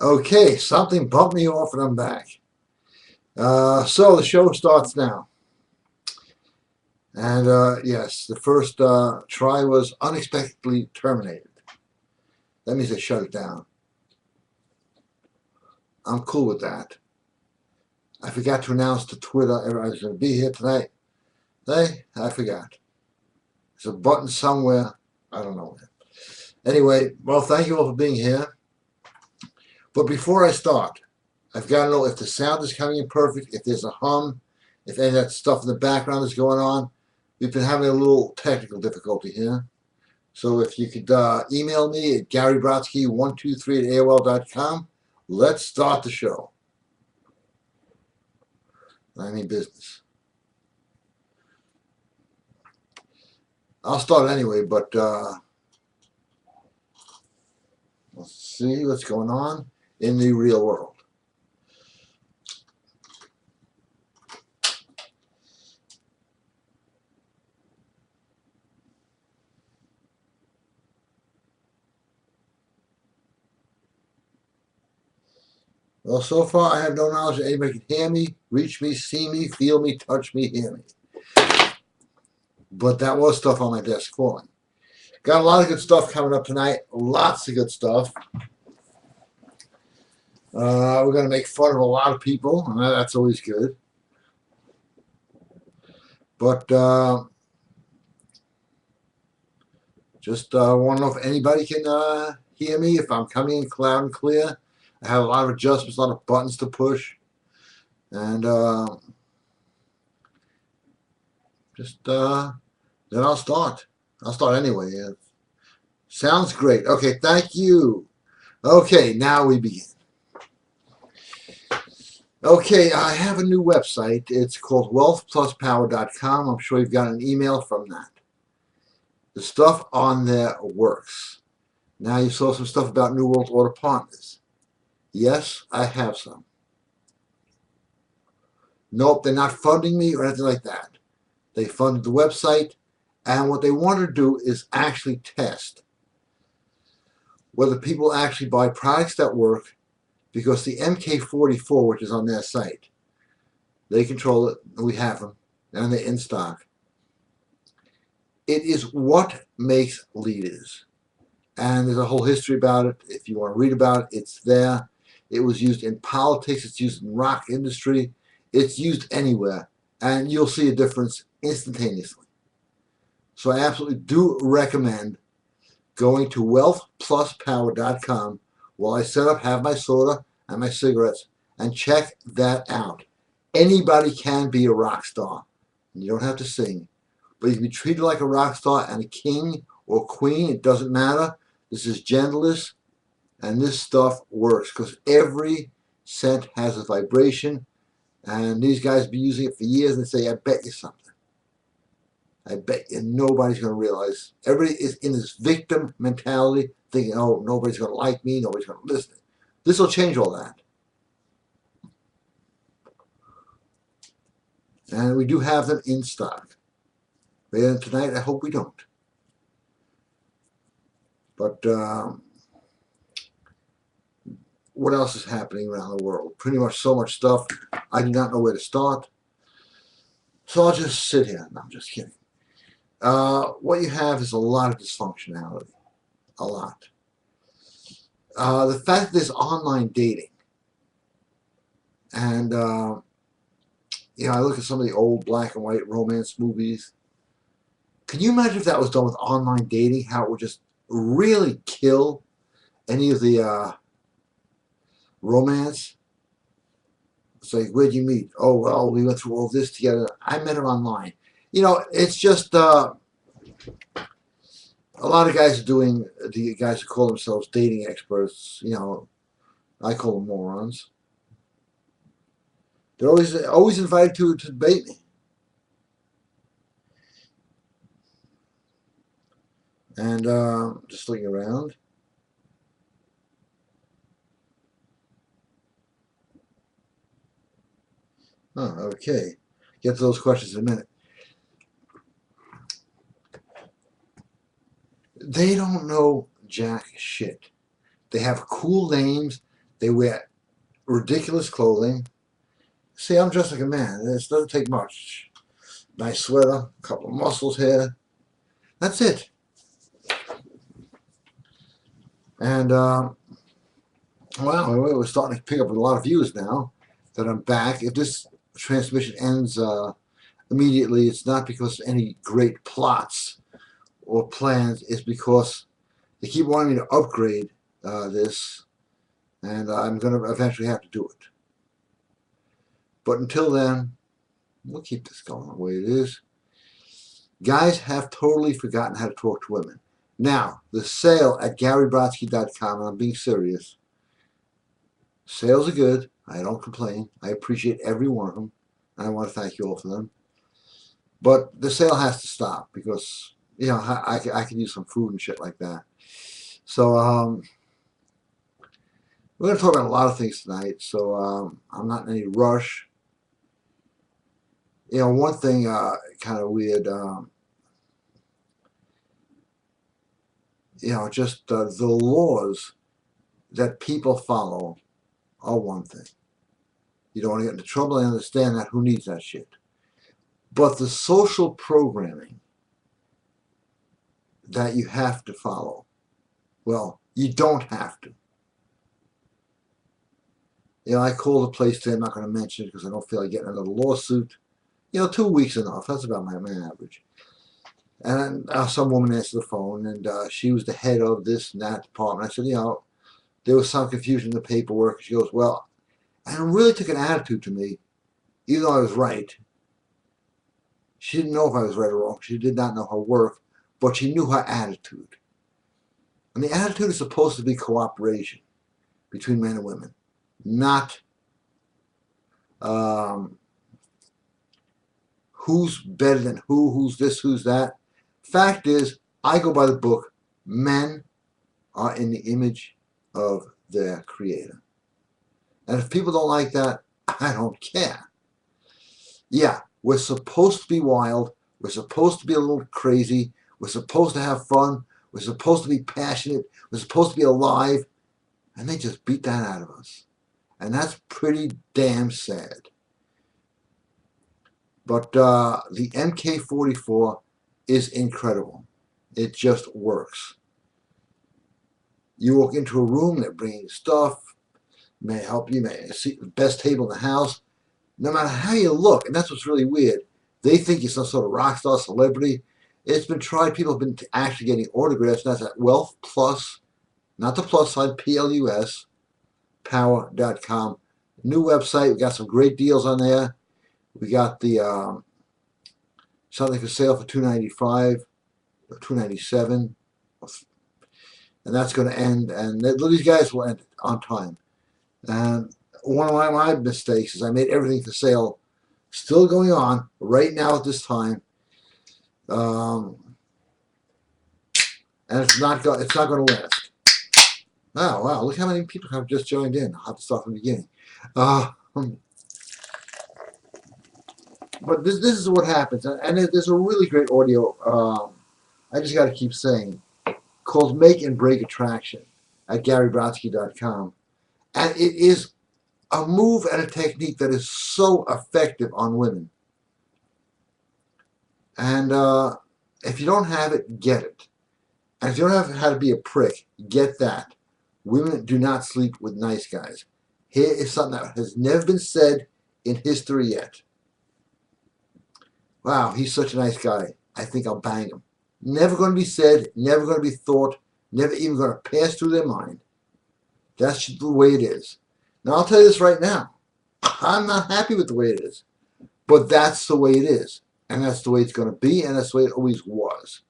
Okay, something bumped me off and I'm back. So the show starts now. And yes, the first try was unexpectedly terminated. That means they shut it down. I'm cool with that. I forgot to announce to Twitter I was going to be here tonight. Hey, I forgot. There's a button somewhere. I don't know. Anyway, well, thank you all for being here. But before I start, I've got to know if the sound is coming in perfect, if there's a hum, if any of that stuff in the background is going on. We've been having a little technical difficulty here. So if you could email me at GaryBrodsky123 at AOL.com, let's start the show. I mean business. I'll start anyway, but let's see what's going on in the real world. Well, so far I have no knowledge that anybody can hear me, reach me, see me, feel me, touch me, hear me. But that was stuff on my desk falling. Got a lot of good stuff coming up tonight. Lots of good stuff. We're going to make fun of a lot of people, and that's always good. But just want to know if anybody can hear me, if I'm coming in loud and clear. I have a lot of adjustments, a lot of buttons to push. And just then I'll start. I'll start anyway. Sounds great. Okay, thank you. Okay, now we begin. Okay, I have a new website. It's called wealthpluspower.com. I'm sure you've got an email from that. The stuff on there works. Now you saw some stuff about New World Order partners. Yes, I have some. Nope, they're not funding me or anything like that. They funded the website, and what they want to do is actually test whether people actually buy products that work, because the MK44, which is on their site, they control it, we have them, and they're in stock. It is what makes leaders. And there's a whole history about it. If you want to read about it, it's there. It was used in politics. It's used in rock industry. It's used anywhere. And you'll see a difference instantaneously. So I absolutely do recommend going to wealthpluspower.com while I set up, have my soda and my cigarettes, and check that out. Anybody can be a rock star. You don't have to sing. But you can be treated like a rock star and a king or queen. It doesn't matter. This is genderless, and this stuff works because every scent has a vibration, and these guys have been using it for years, and they say, I bet you something. I bet you nobody's going to realize. Everybody is in this victim mentality, thinking, oh, nobody's going to like me, nobody's going to listen. This will change all that. And we do have them in stock. But tonight, I hope we don't. But what else is happening around the world? Pretty much so much stuff. I do not know where to start. So I'll just sit here. No, I'm just kidding. What you have is a lot of dysfunctionality. A lot. The fact that there's online dating. And, I look at some of the old black and white romance movies. Can you imagine if that was done with online dating, how it would just really kill any of the romance? It's like, where'd you meet? Oh, well, we went through all this together. I met her online. It's just a lot of guys are doing, the guys who call themselves dating experts, I call them morons. They're always invited to debate me. And just looking around. Oh, okay. Get to those questions in a minute. They don't know jack shit. They have cool names. They wear ridiculous clothing. See, I'm dressed like a man. It doesn't take much. Nice sweater, a couple of muscles here. That's it. And, well, we're starting to pick up a lot of views now that I'm back. If this transmission ends immediately, it's not because of any great plots or plans. It's because they keep wanting me to upgrade this, and I'm going to eventually have to do it. But until then, we'll keep this going the way it is. Guys have totally forgotten how to talk to women. Now, the sale at GaryBrodsky.com, and I'm being serious. Sales are good. I don't complain. I appreciate every one of them. And I want to thank you all for them. But the sale has to stop because, you know, I can use some food and shit like that. So, we're going to talk about a lot of things tonight. So, I'm not in any rush. You know, one thing kind of weird, you know, just the laws that people follow are one thing. You don't want to get into trouble. I understand that. Who needs that shit? But the social programming that you have to follow, well, you don't have to. You know, I called a place today. I'm not going to mention it because I don't feel like getting another lawsuit. You know, 2 weeks enough. That's about my average. And some woman answered the phone, and she was the head of this and that department. I said, you know, there was some confusion in the paperwork. She goes, well, and it really took an attitude to me, even though I was right. She didn't know if I was right or wrong. She did not know her work, but she knew her attitude. And the attitude is supposed to be cooperation between men and women, not who's better than who's this, who's that. Fact is, I go by the book, men are in the image of their creator. And if people don't like that, I don't care. Yeah, we're supposed to be wild. We're supposed to be a little crazy. We're supposed to have fun. We're supposed to be passionate. We're supposed to be alive. And they just beat that out of us. And that's pretty damn sad. But the MK44 is incredible. It just works. You walk into a room, they're bringing stuff, may help you, may see the best table in the house. No matter how you look, and that's what's really weird, they think you're some sort of rock star celebrity. It's been tried. People have been actually getting autographs. And that's at Wealth Plus, not the plus sign, PLUS, power.com. New website. We got some great deals on there. We got the something for sale for $295 or $297, and that's going to end. And these guys will end on time. And one of my mistakes is I made everything for sale, still going on right now at this time, and it's not going to last. Oh wow! Look how many people have just joined in. I'll have to start from the beginning. But this is what happens, and there's a really great audio. I just got to keep saying, called "Make and Break Attraction" at GaryBrodsky.com, and it is a move and a technique that is so effective on women. And if you don't have it, get it. And if you don't have how to be a prick, get that. Women do not sleep with nice guys. Here is something that has never been said in history yet. Wow, he's such a nice guy. I think I'll bang him. Never going to be said, never going to be thought, never even going to pass through their mind. That's the way it is. Now, I'll tell you this right now. I'm not happy with the way it is. But that's the way it is. And that's the way it's going to be, and that's the way it always was.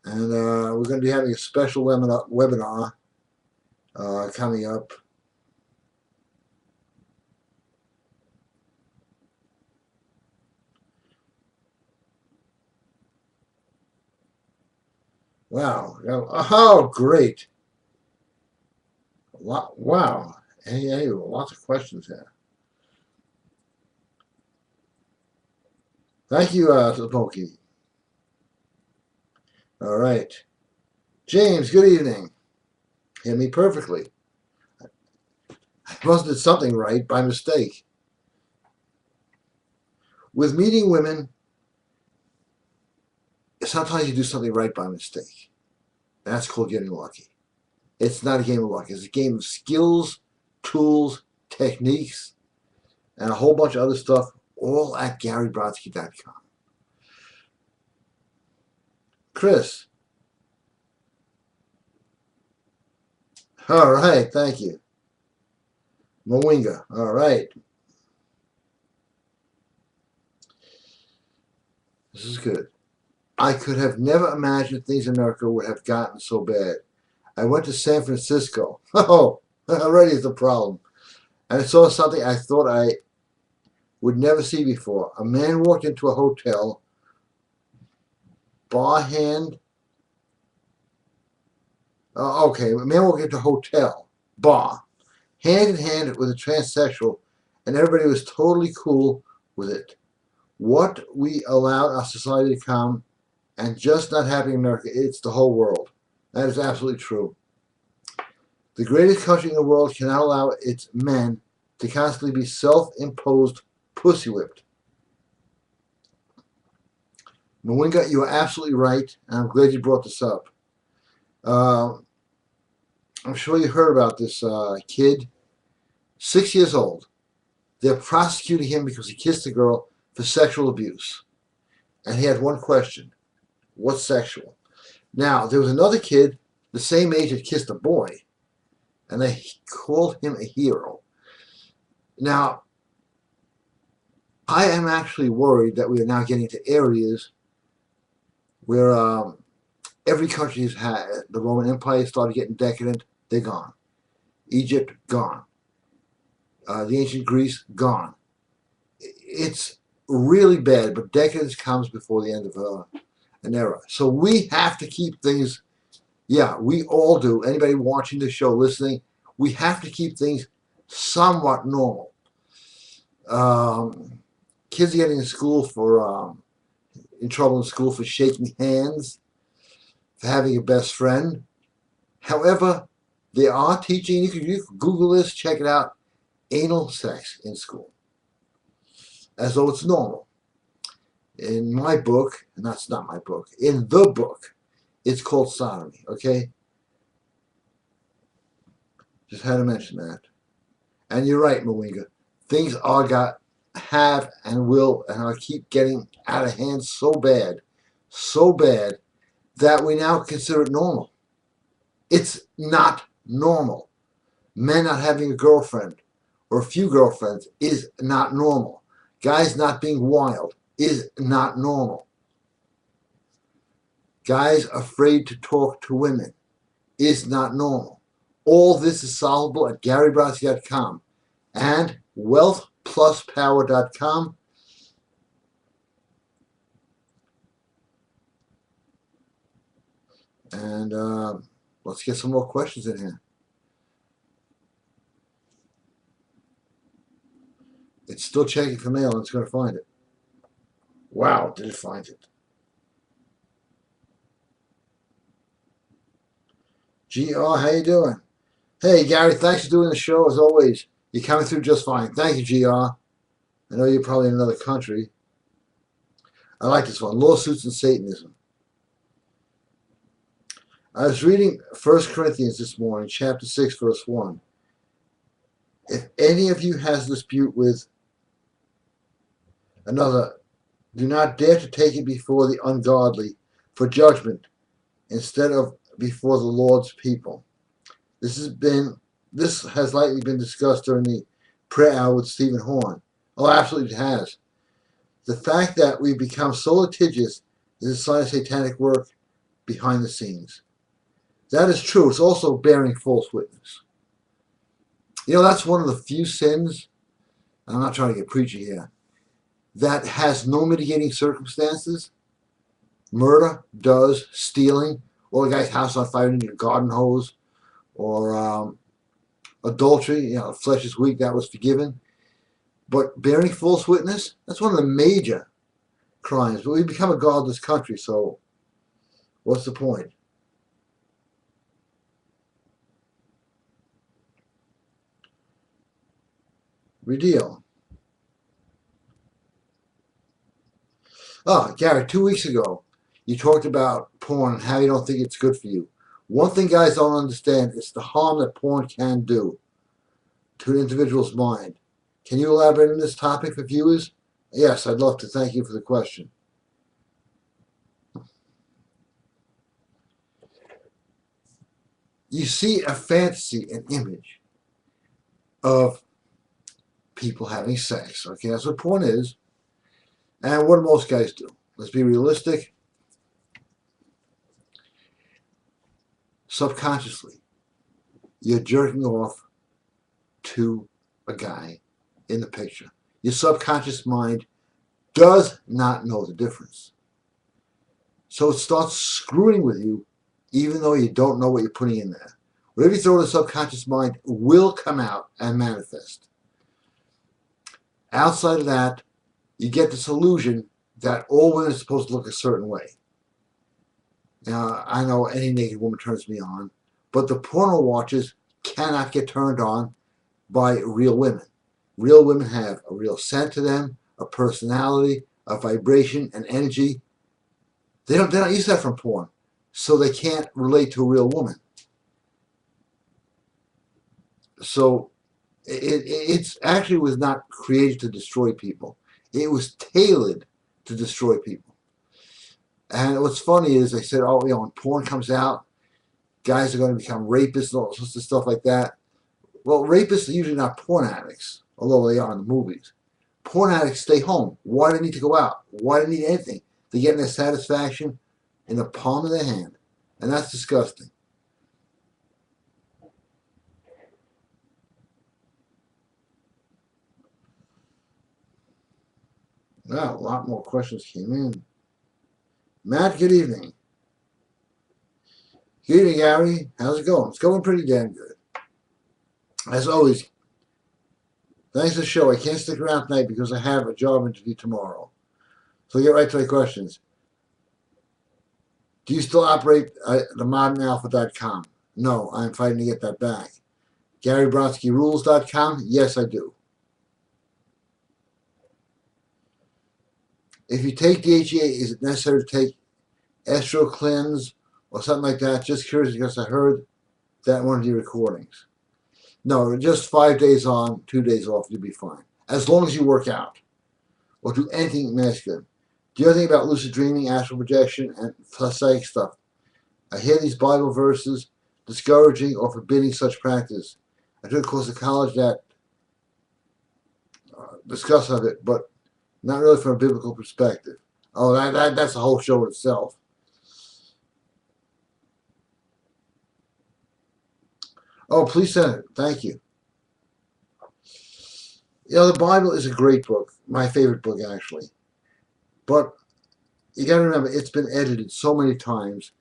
And we're going to be having a special webinar coming up. Wow. Oh, great. Wow. Hey, lots of questions here. Thank you, Smokey. All right. James, good evening. Hear me perfectly. I must have did something right by mistake. With meeting women, sometimes you do something right by mistake. That's called getting lucky. It's not a game of luck. It's a game of skills, tools, techniques, and a whole bunch of other stuff, all at GaryBrodsky.com. Chris. All right, thank you. Moinga. All right. This is good. I could have never imagined things in America would have gotten so bad. I went to San Francisco. Oh, already is a problem. And I saw something I thought I would never see before. A man walked into a hotel, bar hand. Okay, a man walked into a hotel, bar, hand in hand with a transsexual, and everybody was totally cool with it. What we allowed our society to become, and just not having America, it's the whole world. That is absolutely true. The greatest country in the world cannot allow its men to constantly be self-imposed pussy whipped. Mwinga, you are absolutely right, and I'm glad you brought this up. I'm sure you heard about this kid, 6 years old. They're prosecuting him because he kissed a girl for sexual abuse. And he had one question: what's sexual? Now, there was another kid the same age that kissed a boy, and they called him a hero. Now, I am actually worried that we are now getting to areas where every country has had. The Roman Empire started getting decadent, they're gone. Egypt, gone. The ancient Greece, gone. It's really bad, but decadence comes before the end of an era. So we have to keep things, yeah, we all do. Anybody watching this show, listening, we have to keep things somewhat normal. Kids are getting in school for, in trouble in school for shaking hands, for having a best friend. However, they are teaching, you can Google this, check it out, anal sex in school, as though it's normal. In my book, and that's not my book, in the book, it's called sodomy, okay? Just had to mention that. And you're right, Mwinga. Things have and will and are keep getting out of hand so bad that we now consider it normal. It's not normal. Men not having a girlfriend or a few girlfriends is not normal. Guys not being wild is not normal. Guys afraid to talk to women is not normal. All this is solvable at GaryBrodsky.com and WealthPlusPower.com. And let's get some more questions in here. It's still checking for mail, and it's going to find it. Wow, did it find it? GR, how you doing? Hey, Gary, thanks for doing the show, as always. You're coming through just fine. Thank you, GR. I know you're probably in another country. I like this one, Lawsuits and Satanism. I was reading 1 Corinthians this morning, chapter 6, verse 1. If any of you has dispute with another, do not dare to take it before the ungodly for judgment, instead of before the Lord's people. This has likely been discussed during the prayer hour with Stephen Horn. Oh, absolutely it has. The fact that we become so litigious is a sign of satanic work behind the scenes. That is true. It's also bearing false witness. You know, that's one of the few sins, and I'm not trying to get preachy here, that has no mitigating circumstances. Murder does, stealing, or the guy's house on fire in your garden hose, or adultery, you know, flesh is weak, that was forgiven. But bearing false witness, that's one of the major crimes. But we become a godless country, so what's the point? Redeal. Oh, Gary, 2 weeks ago, you talked about porn and how you don't think it's good for you. One thing guys don't understand is the harm that porn can do to an individual's mind. Can you elaborate on this topic for viewers? Yes, I'd love to. Thank you for the question. You see a fantasy, an image of people having sex. Okay, that's what porn is. And what do most guys do? Let's be realistic. Subconsciously, you're jerking off to a guy in the picture. Your subconscious mind does not know the difference. So it starts screwing with you even though you don't know what you're putting in there. Whatever you throw in the subconscious mind will come out and manifest. Outside of that, you get this illusion that all women are supposed to look a certain way. Now, I know any naked woman turns me on, but the porno watchers cannot get turned on by real women. Real women have a real scent to them, a personality, a vibration, an energy. They don't use that from porn, so they can't relate to a real woman. So it's actually was not created to destroy people. It was tailored to destroy people. And what's funny is they said, oh, when porn comes out, guys are going to become rapists and all sorts of stuff like that. Well, rapists are usually not porn addicts, although they are in the movies. Porn addicts stay home. Why do they need to go out? Why do they need anything? They're getting their satisfaction in the palm of their hand. And that's disgusting. Wow, a lot more questions came in. Matt, good evening. Good evening, Gary. How's it going? It's going pretty damn good. As always, thanks for the show. I can't stick around tonight because I have a job interview tomorrow. So get right to my questions. Do you still operate themodernalpha.com? No, I'm fighting to get that back. GaryBrodskyRules.com? Yes, I do. If you take DHEA, is it necessary to take Estro Cleanse or something like that? Just curious because I heard that in one of your recordings. No, just 5 days on, 2 days off, you'll be fine. As long as you work out or do anything masculine. Do you know anything about lucid dreaming, astral projection, and psychic stuff? I hear these Bible verses discouraging or forbidding such practice. I took a course in college that discussed of it, but not really from a biblical perspective. Oh, that's a whole show itself. Oh, please send it. Thank you. You know, the Bible is a great book. My favorite book, actually. But you got to remember, it's been edited so many times.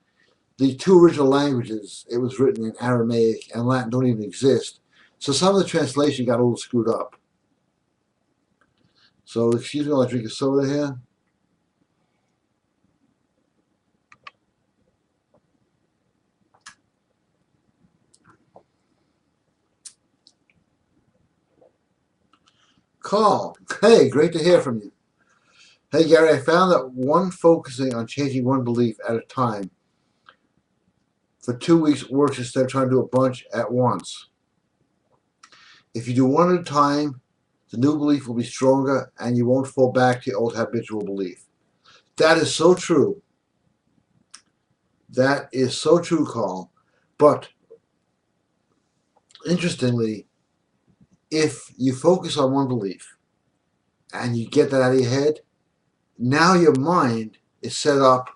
The two original languages it was written in, Aramaic and Latin, don't even exist. So some of the translation got a little screwed up. So excuse me while I drink a soda here. Call. Hey, great to hear from you. Hey, Gary, I found that one focusing on changing one belief at a time for 2 weeks works instead of trying to do a bunch at once. If you do one at a time, the new belief will be stronger and you won't fall back to your old habitual belief. That is so true. That is so true, Carl. But interestingly, if you focus on one belief and you get that out of your head, now your mind is set up.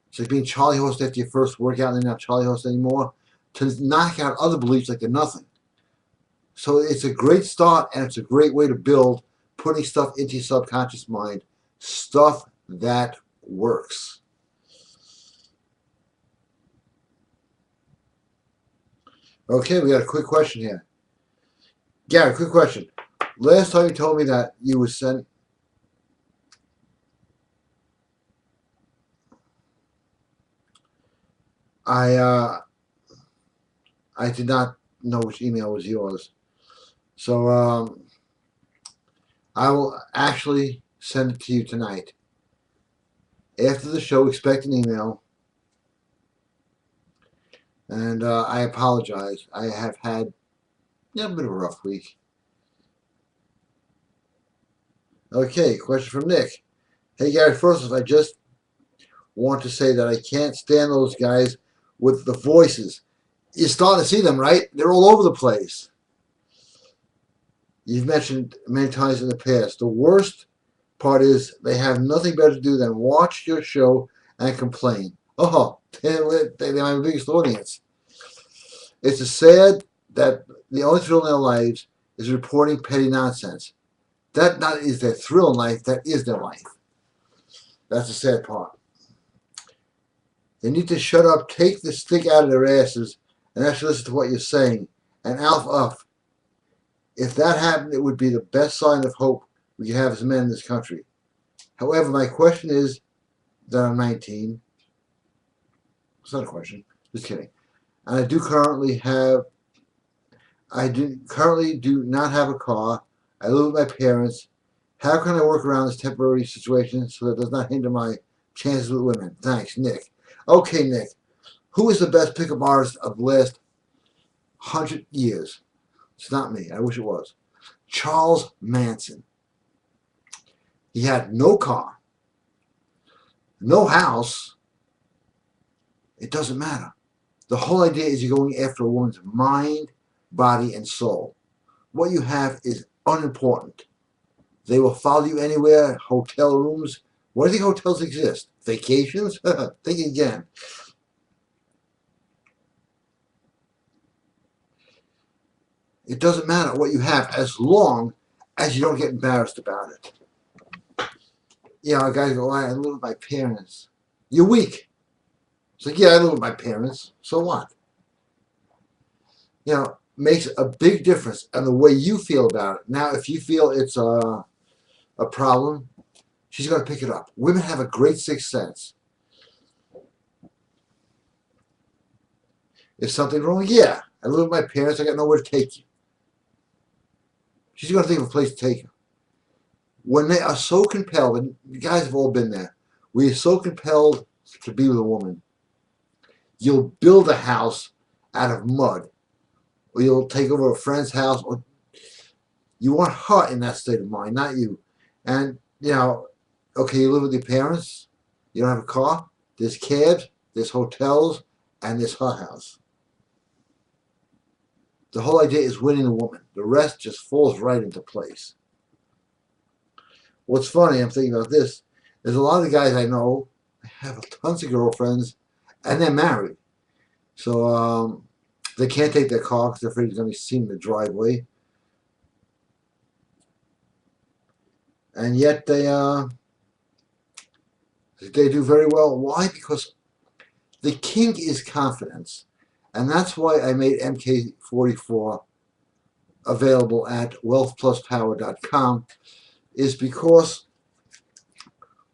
It's like being Charlie horse after your first workout and they're not Charlie horse anymore, to knock out other beliefs like they're nothing. So it's a great start and it's a great way to build putting stuff into your subconscious mind, stuff that works. Okay, we got a quick question here. Gary, quick question. Last time you told me that you would send. I did not know which email was yours. So I will actually send it to you tonight. After the show, expect an email. And I apologize. I have had a bit of a rough week. Okay, question from Nick. Hey Gary, first off, I just want to say that I can't stand those guys with the voices. You're starting to see them, right? They're all over the place. You've mentioned many times in the past. The worst part is they have nothing better to do than watch your show and complain. Oh, they're my biggest audience. It's a sad that the only thrill in their lives is reporting petty nonsense. That not is their thrill in life, that is their life. That's the sad part. They need to shut up, take the stick out of their asses, and actually listen to what you're saying. And alf up. If that happened, it would be the best sign of hope we can have as men in this country. However, my question is that I'm 19. It's not a question. Just kidding. And I currently do not have a car. I live with my parents. How can I work around this temporary situation so that it does not hinder my chances with women? Thanks, Nick. Okay, Nick. Who is the best pickup artist of the last 100 years? It's not me. I wish it was. Charles Manson. He had no car, no house. It doesn't matter. The whole idea is you're going after a woman's mind, body, and soul. What you have is unimportant. They will follow you anywhere, hotel rooms. Where do you think hotels exist? Vacations? Think again. It doesn't matter what you have as long as you don't get embarrassed about it. You know, guys go, I live with my parents. You're weak. It's like, yeah, I live with my parents. So what? You know, makes a big difference on the way you feel about it. Now, if you feel it's a problem, she's going to pick it up. Women have a great sixth sense. Is something wrong? Yeah. I live with my parents. I got nowhere to take you. She's going to think of a place to take her. When they are so compelled, and you guys have all been there, we are so compelled to be with a woman, you'll build a house out of mud, or you'll take over a friend's house, or you want her in that state of mind, not you. And, you know, okay, you live with your parents, you don't have a car, there's cabs, there's hotels, and there's her house. The whole idea is winning the woman. The rest just falls right into place. What's funny, I'm thinking about this, there's a lot of guys I know have tons of girlfriends, and they're married. So they can't take their car because they're afraid it's going to be seen in the driveway. And yet they do very well. Why? Because the kink is confidence. And that's why I made MK44 available at wealthpluspower.com, is because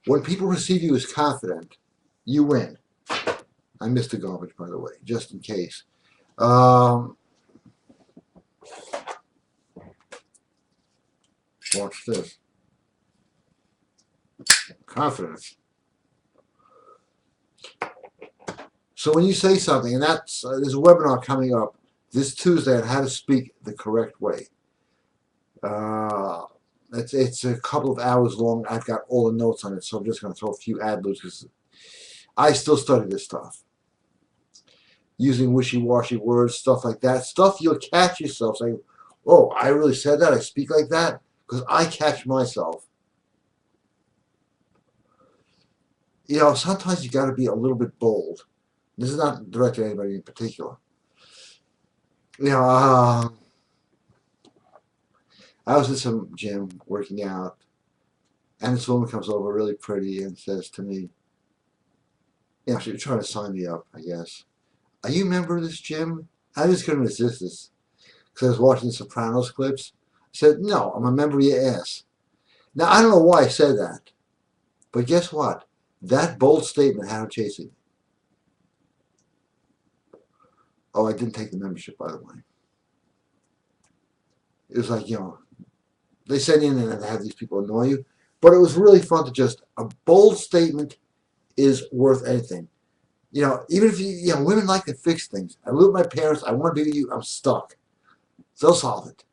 when people receive you as confident, you win. I missed the garbage, by the way, just in case. Watch this. Confidence. So when you say something, and that's there's a webinar coming up this Tuesday on how to speak the correct way. It's a couple of hours long. I've got all the notes on it, so I'm just going to throw a few ad libs because I still study this stuff. Using wishy-washy words, stuff like that. Stuff you'll catch yourself saying, oh, I really said that? I speak like that? Because I catch myself. You know, sometimes you got to be a little bit bold. This is not directed at anybody in particular. You know, I was at some gym working out, and this woman comes over really pretty and says to me, you know, she was trying to sign me up, I guess. Are you a member of this gym? I just couldn't resist this because I was watching the Sopranos clips. I said, no, I'm a member of your ass. Now, I don't know why I said that, but guess what? That bold statement had her chasing me. Oh, I didn't take the membership, by the way. It was like, you know, they send you in and have these people annoy you. But it was really fun to just, a bold statement is worth anything. You know, even if women like to fix things. I live with my parents. I want to be with you. I'm stuck. They'll solve it.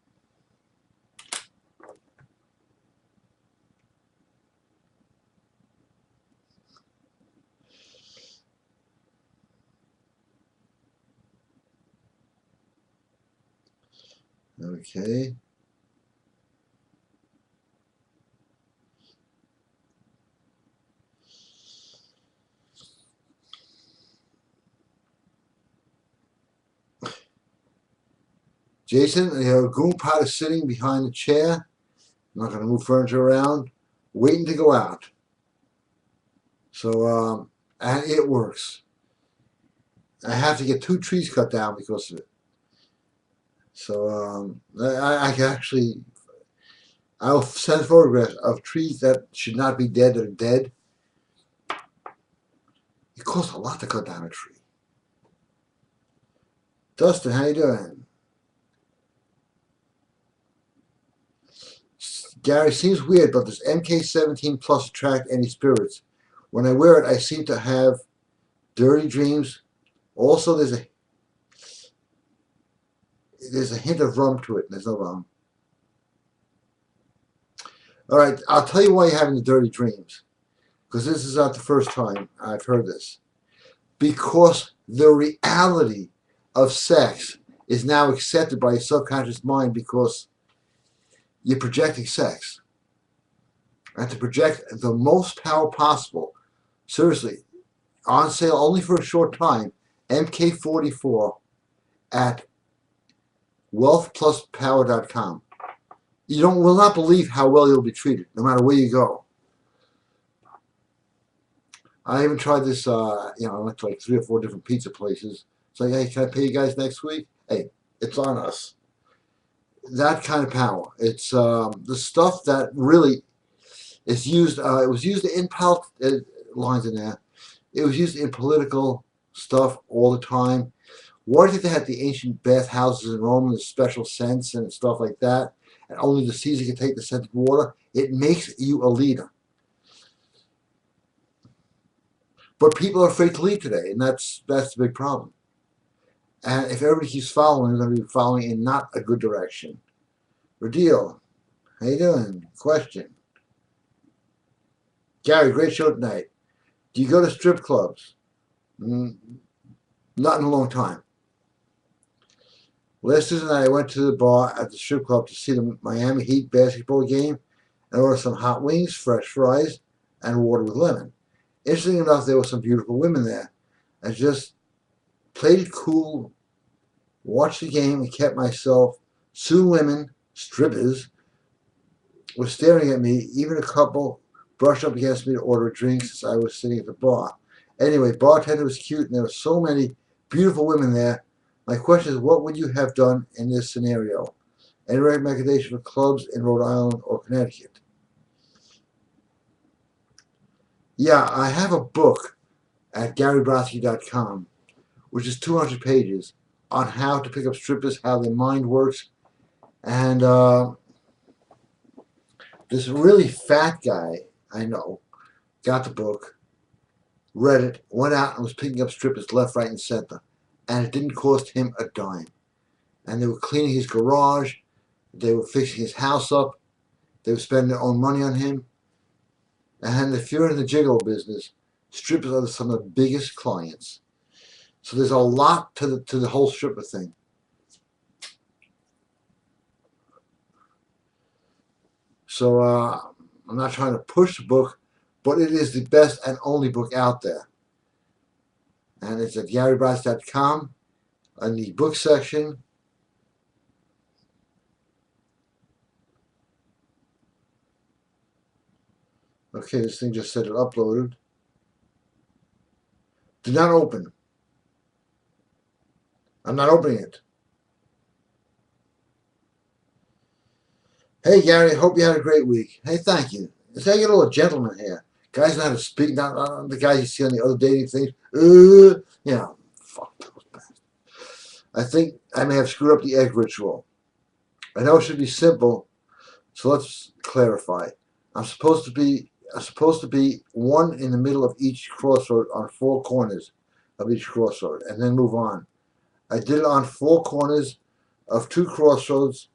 Okay. Jason, Goon Pot is sitting behind the chair. I'm not going to move furniture around, waiting to go out. So, and it works. I have to get 2 trees cut down because of it. So, I can actually, I'll send photographs of trees that should not be dead that are dead. It costs a lot to cut down a tree. Dustin, how you doing? Gary, seems weird, but does MK17 Plus attract any spirits? When I wear it, I seem to have dirty dreams. Also, there's a hint of rum to it. There's no rum. All right, I'll tell you why you're having the dirty dreams. Because this is not the first time I've heard this. Because the reality of sex is now accepted by your subconscious mind because you're projecting sex. And to project the most power possible, seriously, on sale only for a short time, MK44 at wealthpluspower.com. You will not believe how well you'll be treated, no matter where you go. I even tried this, I went to like 3 or 4 different pizza places. It's like, hey, can I pay you guys next week? Hey, it's on us. That kind of power. It's the stuff that really is used. It was used in lines in there. It was used in political stuff all the time. Why do you think they had the ancient bathhouses in Rome with special scents and stuff like that? And only the Caesar could take the scented water. It makes you a leader. But people are afraid to leave today, and that's the big problem. And if everybody keeps following, they're going to be following in not a good direction. Rodil, how you doing? Question. Gary, great show tonight. Do you go to strip clubs? Not in a long time. Last Tuesday night, I went to the bar at the strip club to see the Miami Heat basketball game and ordered some hot wings, fresh fries, and water with lemon. Interesting enough, there were some beautiful women there. I just played it cool, watched the game, and kept myself. Soon women, strippers, were staring at me. Even a couple brushed up against me to order a drink since I was sitting at the bar. Anyway, bartender was cute, and there were so many beautiful women there. My question is, what would you have done in this scenario? Any recommendation for clubs in Rhode Island or Connecticut? Yeah, I have a book at GaryBrodsky.com, which is 200 pages, on how to pick up strippers, how their mind works. And this really fat guy I know got the book, read it, went out and was picking up strippers left, right, and center. And it didn't cost him a dime. And they were cleaning his garage. They were fixing his house up. They were spending their own money on him. And if you're in the gigolo business, strippers are some of the biggest clients. So there's a lot to the whole stripper thing. So I'm not trying to push the book, but it is the best and only book out there. And it's at GaryBrodsky.com in the book section. Okay, this thing just said it uploaded. Do not open. I'm not opening it. Hey, Gary, hope you had a great week. Hey, thank you. It's like a little gentleman here. Guys know how to speak, not the guys you see on the other dating things. Fuck those bastards. I think I may have screwed up the egg ritual. I know it should be simple, So let's clarify. I'm supposed to be one in the middle of each crossroad on four corners of each crossroad, and then move on. I did it on four corners of two crossroads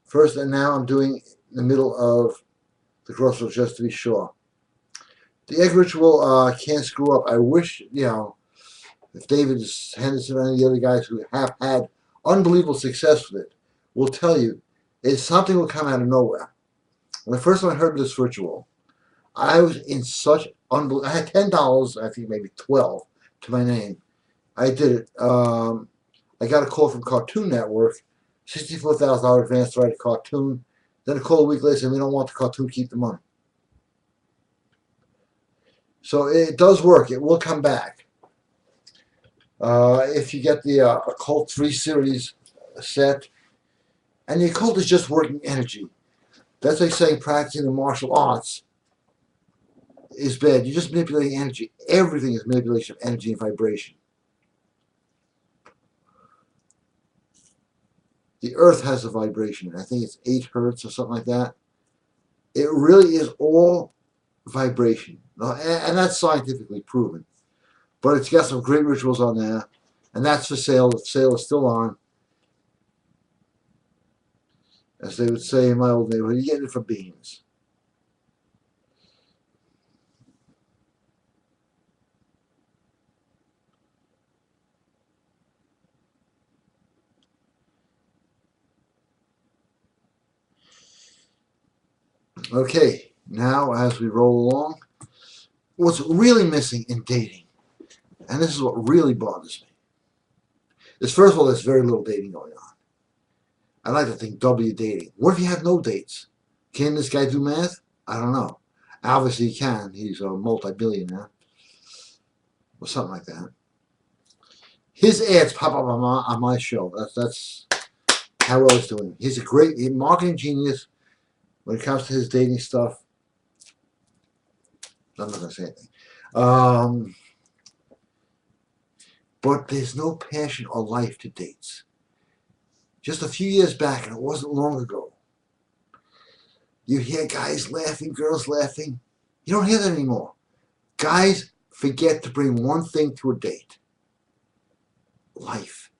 first, and now I'm doing the middle of the crossroads just to be sure. The egg ritual can't screw up. I wish, if David Henderson and any of the other guys who have had unbelievable success with it will tell you, it's something will come out of nowhere. When the first time I heard this ritual, I was in such unbelievable. I had $10, I think maybe 12 to my name. I did it. I got a call from Cartoon Network, $64,000 advance to write a cartoon. Then a call a week later saying we don't want the cartoon, keep the money. So it does work. It will come back. If you get the Occult 3 series set, and the occult is just working energy. That's like saying practicing the martial arts is bad. You're just manipulating energy. Everything is manipulation of energy and vibration. The earth has a vibration. I think it's 8 hertz or something like that. It really is all vibration. And that's scientifically proven. But it's got some great rituals on there. And that's for sale. The sale is still on. As they would say in my old neighborhood, you're getting it for beans. Okay, now as we roll along, what's really missing in dating, and this is what really bothers me, is first of all, there's very little dating going on. I like to think double your dating. What if you have no dates? Can this guy do math? I don't know. Obviously he can. He's a multi-billionaire. Or something like that. His ads pop up on my show. That's how well he's doing. He's a great marketing genius when it comes to his dating stuff. I'm not going to say anything. But there's no passion or life to dates. Just a few years back, and it wasn't long ago, you hear guys laughing, girls laughing. You don't hear that anymore. Guys forget to bring one thing to a date. Life.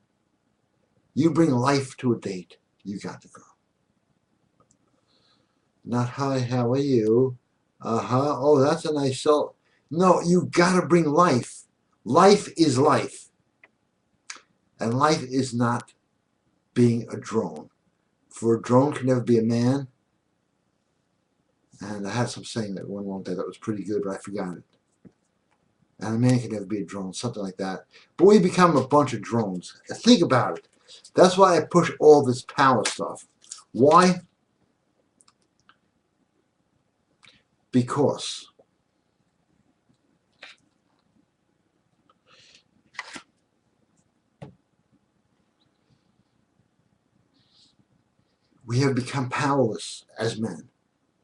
You bring life to a date, you got the girl. Not hi, how are you? Oh, that's a nice soul. No, you gotta bring life. Life is life. And life is not being a drone. For a drone can never be a man. And I had some saying that one long day that was pretty good, but I forgot it. And a man can never be a drone, something like that. But we become a bunch of drones. Think about it. That's why I push all this power stuff. Why? Because we have become powerless as men.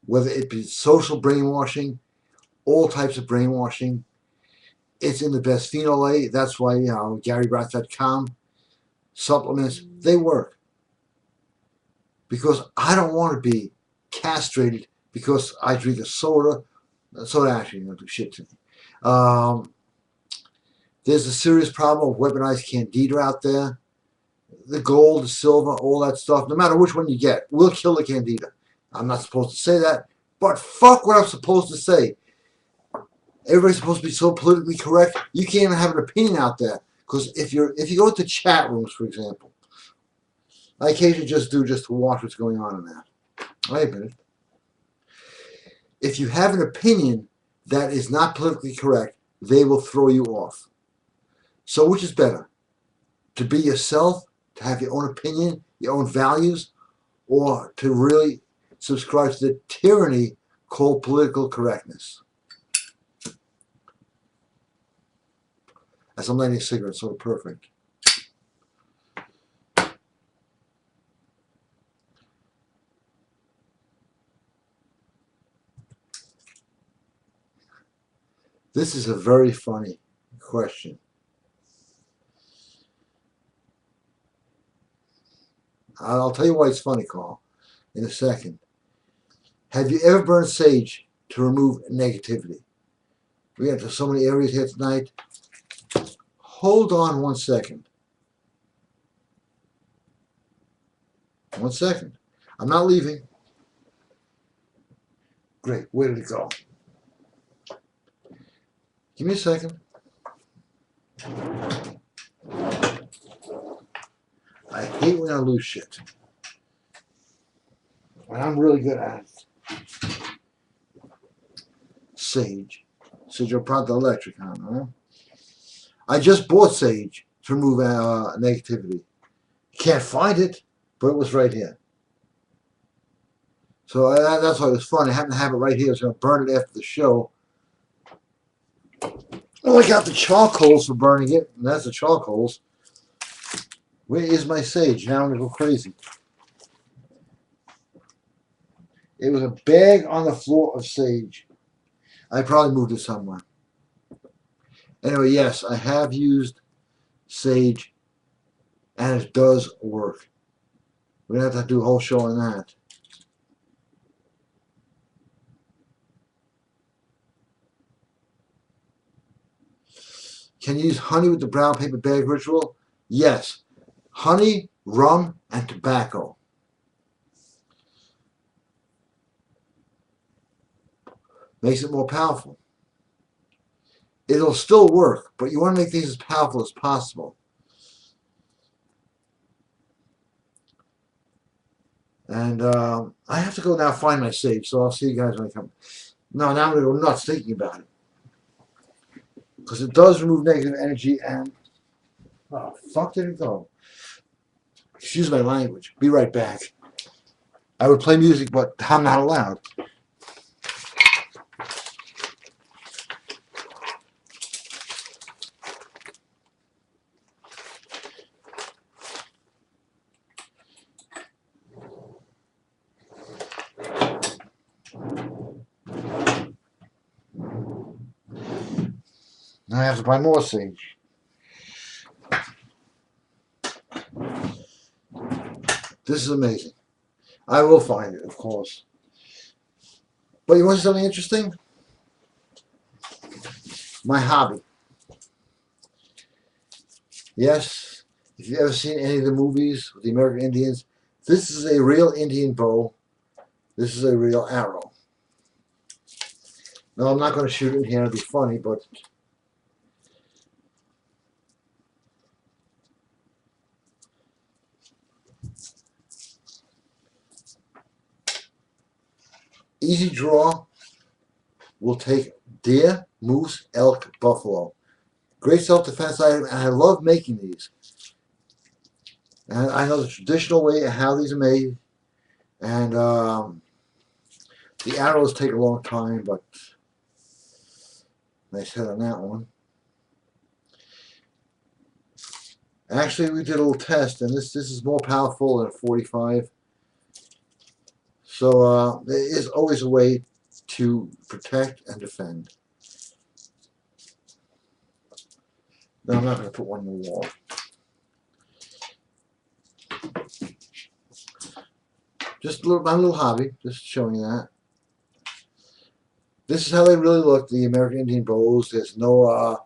Whether it be social brainwashing, all types of brainwashing. It's in the bisphenol A. That's why, GaryBratz.com, supplements, they work. Because I don't want to be castrated because I drink a soda. Soda actually don't do shit to me. There's a serious problem of weaponized candida out there. The gold, the silver, all that stuff, no matter which one you get, will kill the candida. I'm not supposed to say that, but fuck what I'm supposed to say. Everybody's supposed to be so politically correct. You can't even have an opinion out there. Because if you go to chat rooms, for example, I occasionally just to watch what's going on in there. I admit it. If you have an opinion that is not politically correct, they will throw you off. So which is better? To be yourself, to have your own opinion, your own values, or to really subscribe to the tyranny called political correctness? As I'm lighting a cigarette, sort of perfect. This is a very funny question. I'll tell you why it's funny, Carl, in a second. Have you ever burned sage to remove negativity? We have so many areas here tonight. Hold on 1 second. 1 second. I'm not leaving. Great. Where did it go? Give me a second. I hate when I lose shit. And I'm really good at it. Sage. Sage or Pronto Electric, huh? I just bought sage to remove negativity. Can't find it, but it was right here. So that's why it was fun. I happen to have it right here. I was going to burn it after the show. Oh, I got the charcoals for burning it, and that's the charcoals. Where is my sage? Now I'm going to go crazy. It was a bag on the floor of sage. I probably moved it somewhere. Anyway, yes, I have used sage, and it does work. We're going to have to do a whole show on that. Can you use honey with the brown paper bag ritual? Yes. Honey, rum, and tobacco. Makes it more powerful. It'll still work, but you want to make things as powerful as possible. And I have to go now find my sage, so I'll see you guys when I come. No, now I'm going to go nuts thinking about it. Because it does remove negative energy and... Oh, fuck did it go? Excuse my language. Be right back. I would play music, but I'm not allowed. Now I have to buy more sage. This is amazing. I will find it, of course. But you want something interesting? My hobby. Yes, if you've ever seen any of the movies with the American Indians, this is a real Indian bow. This is a real arrow. Now, I'm not going to shoot it in here. It'll be funny, but... Easy draw will take deer, moose, elk, buffalo. Great self-defense item, and I love making these. And I know the traditional way of how these are made, and the arrows take a long time, but nice hit on that one. Actually, we did a little test, and this is more powerful than a 45. So there is always a way to protect and defend. No, I'm not going to put one in the wall. Just my little hobby, just showing you that. This is how they really look, the American Indian bows. There's no,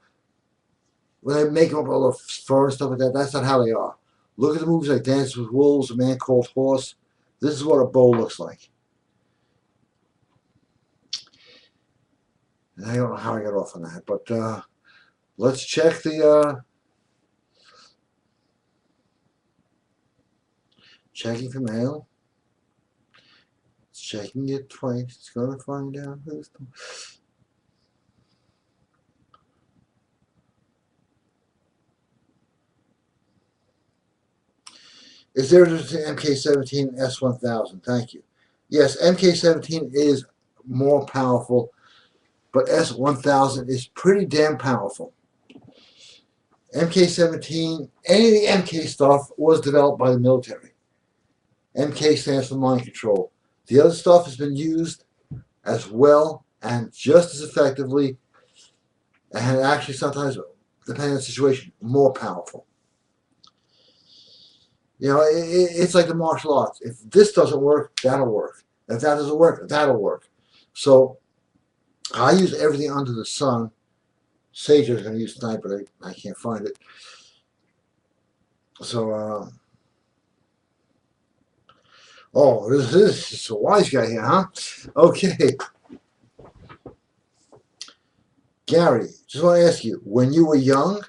when they make them up all the fur and stuff like that, that's not how they are. Look at the movies like Dances with Wolves, A Man Called Horse. This is what a bow looks like. And I don't know how I got off on that, but let's check the checking for mail. It's checking it twice. It's going to find out who's the... Is there a difference between MK17 and S1000? Thank you. Yes, MK17 is more powerful, but S1000 is pretty damn powerful. MK17, any of the MK stuff was developed by the military. MK stands for mind control. The other stuff has been used as well and just as effectively, and actually sometimes, depending on the situation, more powerful. You know, it's like the martial arts. If this doesn't work, that'll work. If that doesn't work, that'll work. So I use everything under the sun. Sage is going to use tonight, but I can't find it. So, oh, this is a wise guy here, huh? Okay. Gary, just want to ask you, when you were young,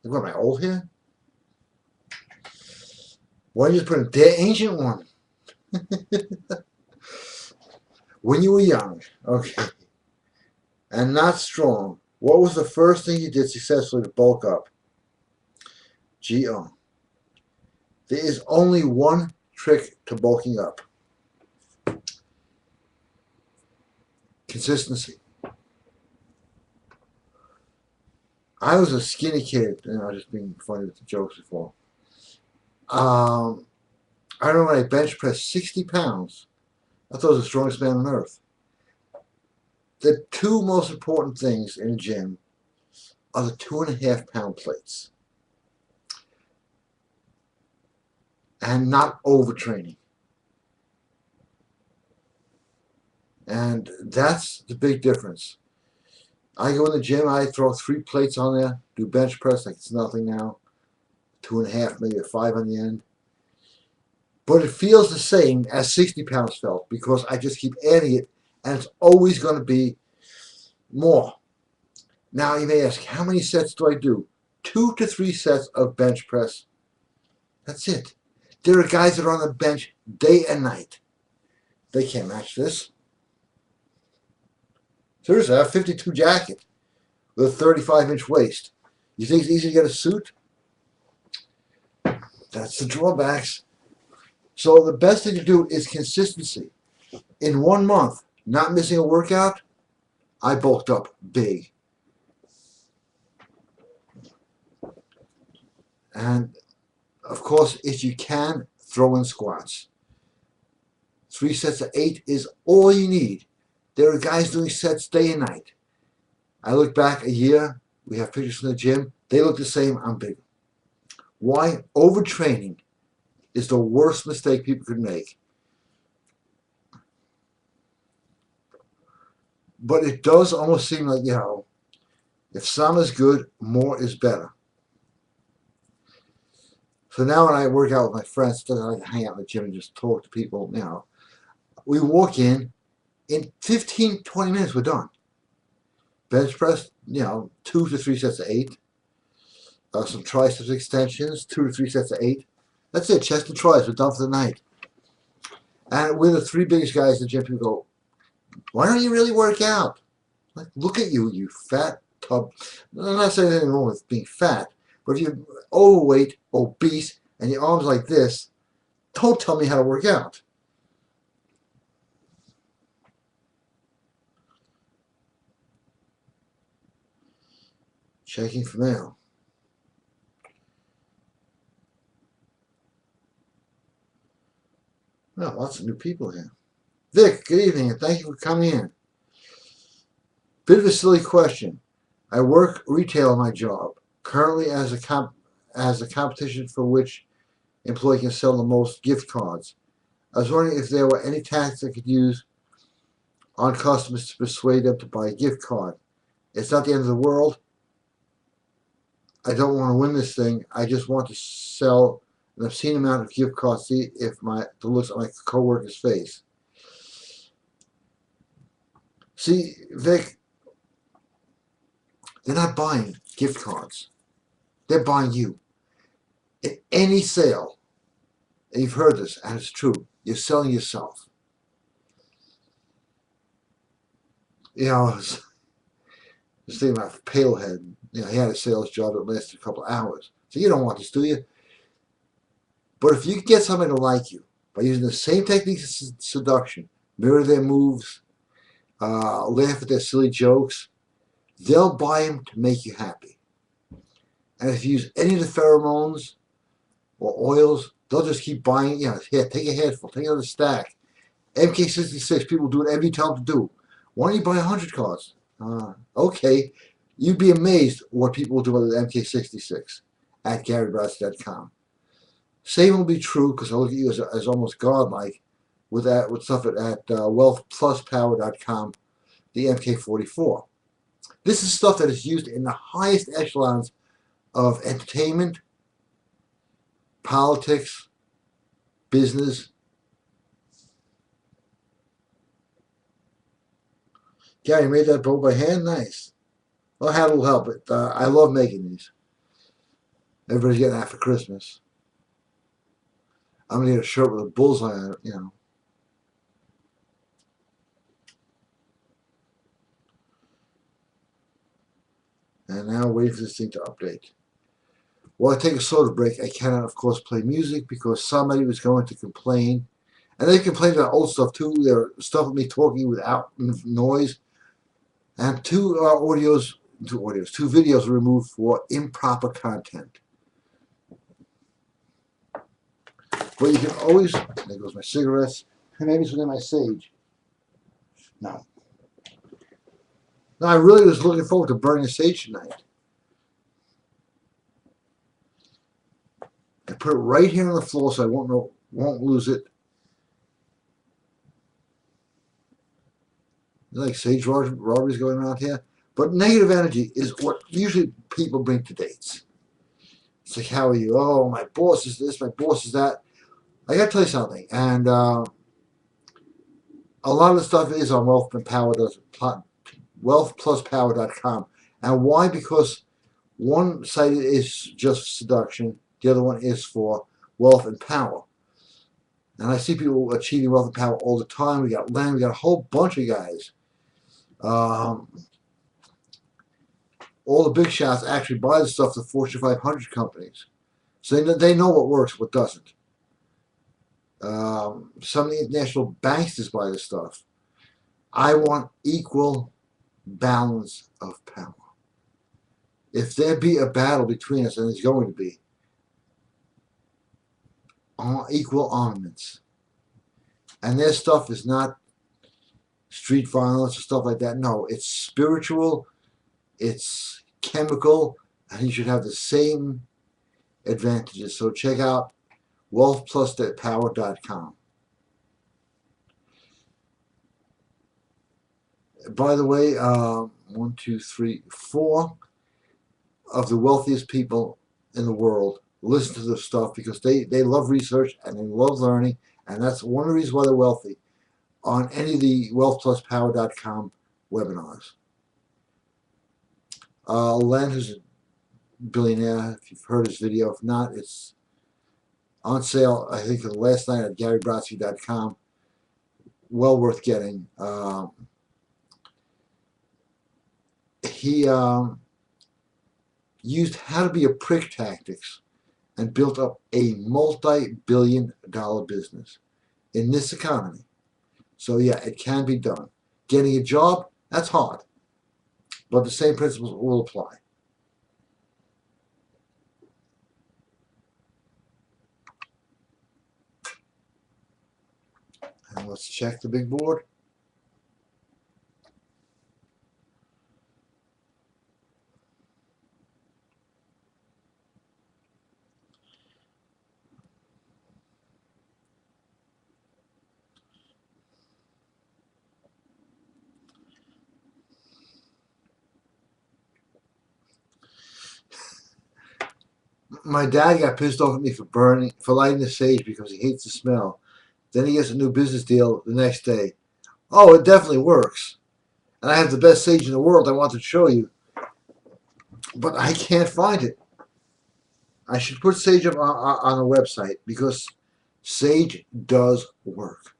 what am I old here? Why don't you just put a dead ancient one? When you were young, okay, and not strong, what was the first thing you did successfully to bulk up? G.O. There is only one trick to bulking up. Consistency. I was a skinny kid, and I was just being funny with the jokes before. I remember when I bench pressed 60 pounds. I thought I was the strongest man on earth. The two most important things in a gym are the 2.5 pound plates and not overtraining. And that's the big difference. I go in the gym, I throw 3 plates on there, do bench press like it's nothing now. 2.5, maybe a 5 on the end. But it feels the same as 60 pounds felt because I just keep adding it and it's always going to be more. Now you may ask, how many sets do I do? 2 to 3 sets of bench press. That's it. There are guys that are on the bench day and night. They can't match this. Seriously, I have a 52 jacket with a 35-inch waist. You think it's easy to get a suit? That's the drawbacks. So the best thing to do is consistency. In 1 month, not missing a workout, I bulked up big. And of course, if you can, throw in squats. 3 sets of 8 is all you need. There are guys doing sets day and night. I look back a year, we have pictures from the gym, they look the same, I'm bigger. Why? Overtraining is the worst mistake people could make. But it does almost seem like, if some is good, more is better. So now when I work out with my friends, I hang out in the gym and just talk to people, we walk in 15, 20 minutes, we're done. Bench press, 2 to 3 sets of 8. Some triceps extensions, 2 to 3 sets of 8. That's it, chest and triceps, we're done for the night. And we're the 3 biggest guys in the gym. People go, why don't you really work out? Like, look at you, you fat tub. I'm not saying anything wrong with being fat, but if you're overweight, obese, and your arms like this, don't tell me how to work out. Checking for mail. Oh, lots of new people here. Vic, good evening, and thank you for coming in. Bit of a silly question. I work retail in my job, currently as a competition for which employee can sell the most gift cards. I was wondering if there were any tactics I could use on customers to persuade them to buy a gift card. It's not the end of the world. I don't want to win this thing. I just want to sell an obscene amount of gift cards, see if the looks on my coworker's face. See, Vic, they're not buying gift cards. They're buying you. In any sale, and you've heard this, and it's true, you're selling yourself. I was thinking about Palehead. He had a sales job that lasted a couple of hours. So you don't want this, do you? But if you can get somebody to like you by using the same techniques of seduction, mirror their moves, laugh at their silly jokes, they'll buy them to make you happy. And if you use any of the pheromones or oils, they'll just keep buying. Here, take a handful, take another stack. MK66, people do it every time to do. Why don't you buy 100 cards? Okay. You'd be amazed what people will do with MK66 at GaryBrodsky.com. Same will be true because I look at you as almost godlike. with stuff at wealthpluspower.com, the MK44. This is stuff that is used in the highest echelons of entertainment, politics, business. Gary, you made that bow by hand? Nice. Well, how will help it. I love making these. Everybody's getting that for Christmas. I'm going to get a shirt with a bullseye on it, you know. And now wait for this thing to update. While I take a soda break, I cannot, of course, play music because somebody was going to complain. And they complained about old stuff, too. There was stuff of me talking without noise. And two videos were removed for improper content. But you can always, there goes my cigarettes. Maybe it's within my sage. No. No, I really was looking forward to burning sage tonight. I put it right here on the floor so I won't lose it. Like sage robberies going around here. But negative energy is what usually people bring to dates. It's like, how are you? Oh, my boss is this, my boss is that. I got to tell you something. And a lot of the stuff is on wealthpluspower.com. And why? Because one site is just seduction. The other one is for wealth and power. And I see people achieving wealth and power all the time. We got Len, we got a whole bunch of guys. All the big shots actually buy the stuff, the Fortune 500 companies. So they know what works, what doesn't. Some of the international banksters buy this stuff. I want equal balance of power. If there be a battle between us, and there's going to be, equal armaments. And their stuff is not street violence or stuff like that. No, it's spiritual, it's chemical, and you should have the same advantages. So check out wealthpluspower.com. By the way, 1, 2, 3, 4 of the wealthiest people in the world listen to this stuff because they love research and they love learning, and that's one of the reasons why they're wealthy on any of the wealthpluspower.com webinars. Len, who's a billionaire, if you've heard his video, if not, it's on sale, I think, for the last night at GaryBrodsky.com. Well worth getting. He used how to be a prick tactics and built up a multi-billion-dollar business in this economy. So yeah, it can be done. Getting a job, that's hard. But the same principles will apply. And let's check the big board. My dad got pissed off at me for lighting the sage because he hates the smell. Then he gets a new business deal the next day. Oh, it definitely works. And I have the best sage in the world I want to show you. But I can't find it. I should put sage up on a website because sage does work.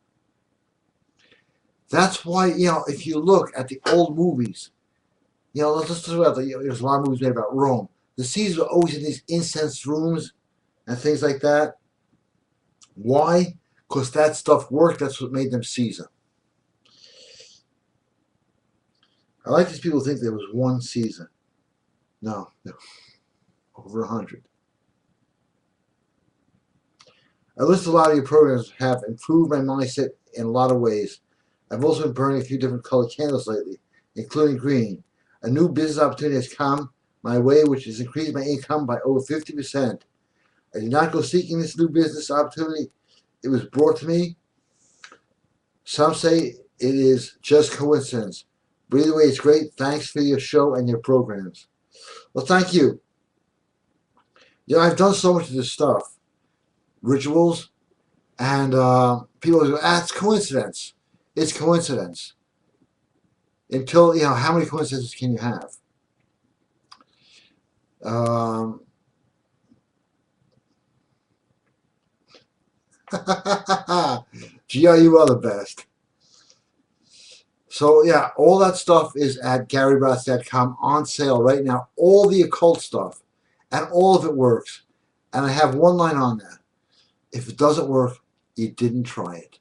That's why, if you look at the old movies, let's talk about there's a lot of movies made about Rome. The Caesars were always in these incense rooms and things like that. Why? Because that stuff worked. That's what made them Caesar. I like these people who think there was one Caesar. No, over 100. I list a lot of your programs have improved my mindset in a lot of ways. I've also been burning a few different colored candles lately, including green. A new business opportunity has come my way, which has increased my income by over 50%. I did not go seeking this new business opportunity. It was brought to me. Some say it is just coincidence. But either way, it's great. Thanks for your show and your programs. Well, thank you. You know, I've done so much of this stuff, rituals, and people go, it's coincidence. It's coincidence. Until, you know, how many coincidences can you have? Um, GI, you are the best. So yeah, all that stuff is at GaryBrodsky.com on sale right now. All the occult stuff, and all of it works. And I have one line on that: if it doesn't work, you didn't try it.